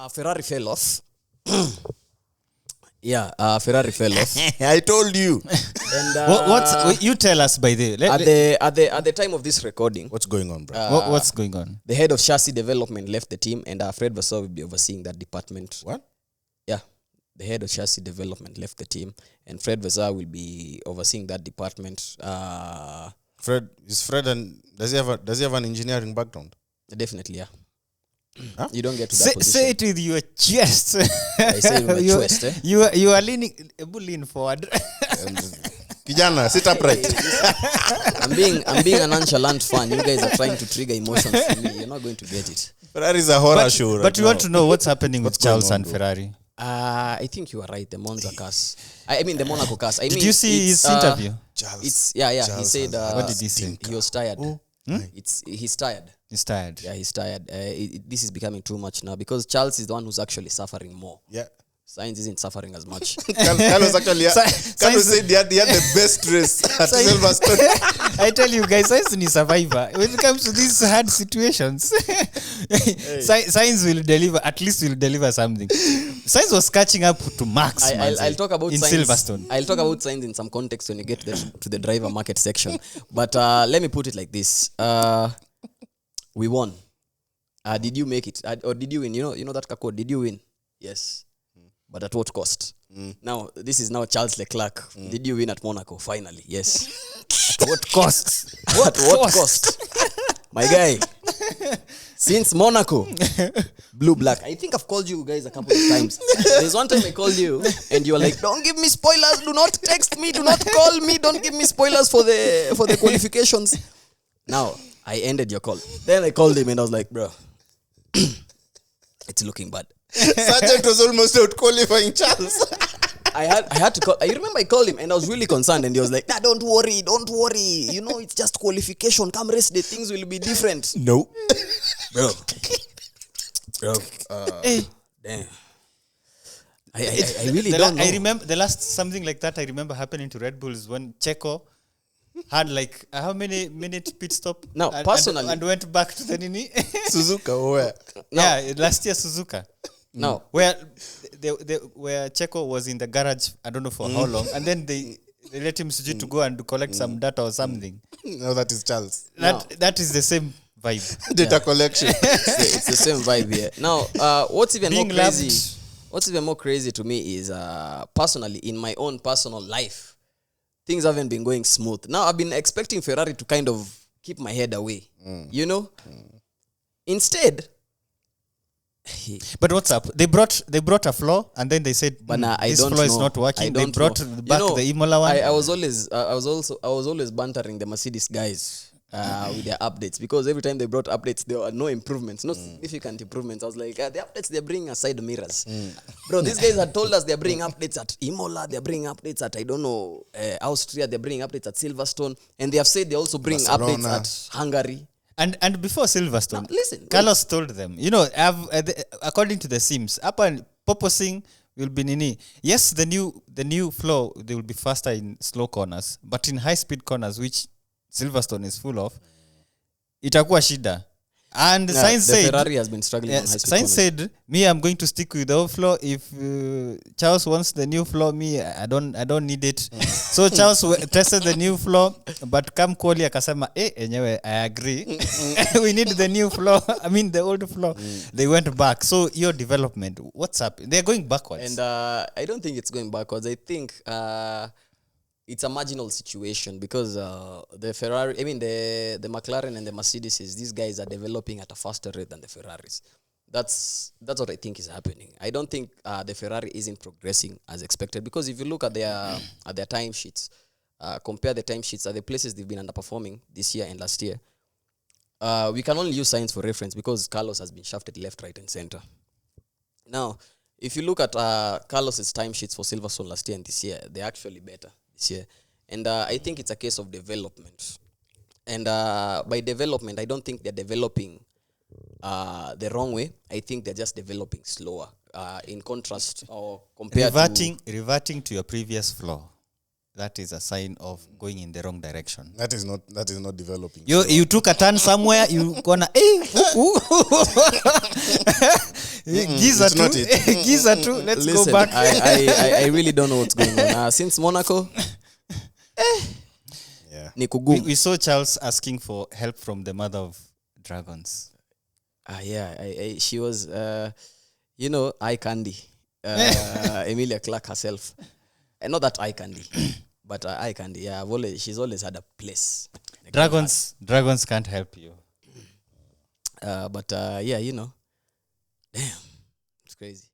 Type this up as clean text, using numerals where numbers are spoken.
Ferrari fell off. Ferrari fell off. I told you. And what's you tell us by the at the time of this recording, What's going on, bro? what's going on? the head of chassis development left the team, and Fred Vasseur will be overseeing that department. What? Yeah, the head of chassis development left the team, and Fred Vasseur will be overseeing that department. Fred and does he have an engineering background? Definitely, yeah. Huh? You don't get to that position. Say it with your chest. I say it with my chest. Eh? You are leaning forward. Kijana, sit upright. I'm being a nonchalant fan. You guys are trying to trigger emotions from me. You're not going to get it. Ferrari is a horror show. Right but we now. want to know what's happening with Charles going on, and bro? Ferrari. I think you are right. The Monza cars. I mean the Monaco cars. Did you see his interview? Charles. It's he Charles said. What did he say? He was tired. Hmm? He's tired. He's tired. Yeah, he's tired. This is becoming too much now because Charles is the one who's actually suffering more. Yeah. Sainz isn't suffering as much. Carlos actually Carlos said he had the best race at Silverstone. I tell you guys, Sainz is a survivor. When it comes to these hard situations, Sainz will deliver, at least will deliver something. Sainz was catching up to Max. I'll talk about in Sainz. Silverstone. I'll talk about Sainz in some context when you get to the driver market section. But let me put it like this. We won. Did you make it? Or did you win? You know that Kako, did you win? Yes. But at what cost? Now, this is now Charles Leclerc. Did you win at Monaco? Finally, yes. At what cost? What cost? My guy. Since Monaco, blue-black. I think I've called you guys a couple of times. There's one time I called you, and you were like, don't give me spoilers. Do not text me. Do not call me. Don't give me spoilers for the qualifications. Now, I ended your call. Then I called him, and I was like, bro, it's looking bad. Sargent was almost out qualifying Charles. I had to call. I remember I called him and I was really concerned, and he was like, nah, don't worry. You know, it's just qualification. Come race day, things will be different. No. Bro. Hey. Damn. I really don't know. I remember the last something like that I remember happening to Red Bulls when Checo had like how many minute pit stop? No, personally. And went back to the Nini. Suzuka or where? No. Yeah, last year Suzuka. No. Where where Checo was in the garage, I don't know for how long, and then they let him to go and collect some data or something. No, that is Charles. That is the same vibe. Data collection. It's the same vibe here. Now, what's even Being more crazy? loved. What's even more crazy to me is personally in my own personal life, things haven't been going smooth. Now I've been expecting Ferrari to kind of keep my head away, you know. Instead, But what's up? They brought a flaw and then they said, but I this don't flaw know. is not working. I They don't brought know. back the Imola one. I was always bantering the Mercedes guys with their updates, because every time they brought updates, there were no improvements, no significant improvements. I was like, the updates they're bringing are side mirrors. Bro, these guys had told us they're bringing updates at Imola, they're bringing updates at, I don't know, Austria, they're bringing updates at Silverstone, and they have said they also bring updates at Hungary. And before Silverstone, Listen, Carlos told them, according to the Sims, up and purposing will be nini. Yes, the new flow, they will be faster in slow corners, but in high speed corners, which Silverstone is full of, itakuwa shida. And Sainz said, Ferrari has been struggling on high speed Sainz said, me, I'm going to stick with the old flow. If Charles wants the new flow, me, I don't need it. So Charles tested the new flow, but come Koli akasema, enyewe, I agree. We need the new flow. I mean the old flow. They went back. So your development, what's up? They're going backwards. And I don't think it's going backwards. I think it's a marginal situation, because the Ferrari, the McLaren and the Mercedes, these guys are developing at a faster rate than the Ferraris. That's what I think is happening. I don't think the Ferrari isn't progressing as expected, because if you look at their timesheets, compare the timesheets at the places they've been underperforming this year and last year, we can only use Sainz for reference, because Carlos has been shafted left, right, and center. Now, if you look at Carlos's timesheets for Silverstone last year and this year, they're actually better this year. And I think it's a case of development. And by development, I don't think they're developing the wrong way. I think they're just developing slower. In contrast, or compared reverting to your previous flow, that is a sign of going in the wrong direction. That is not developing. You took a turn somewhere, you gonna Giza it's not too. it. Giza too. Let's Listen, go back. I really don't know what's going on. Since Monaco, Yeah. ni kugumu. We saw Charles asking for help from the mother of dragons. Yeah, she was, eye candy. Emilia Clarke herself. Not that eye candy, but eye candy. Yeah, she's always had a place. Dragons can't help you. But damn, it's crazy.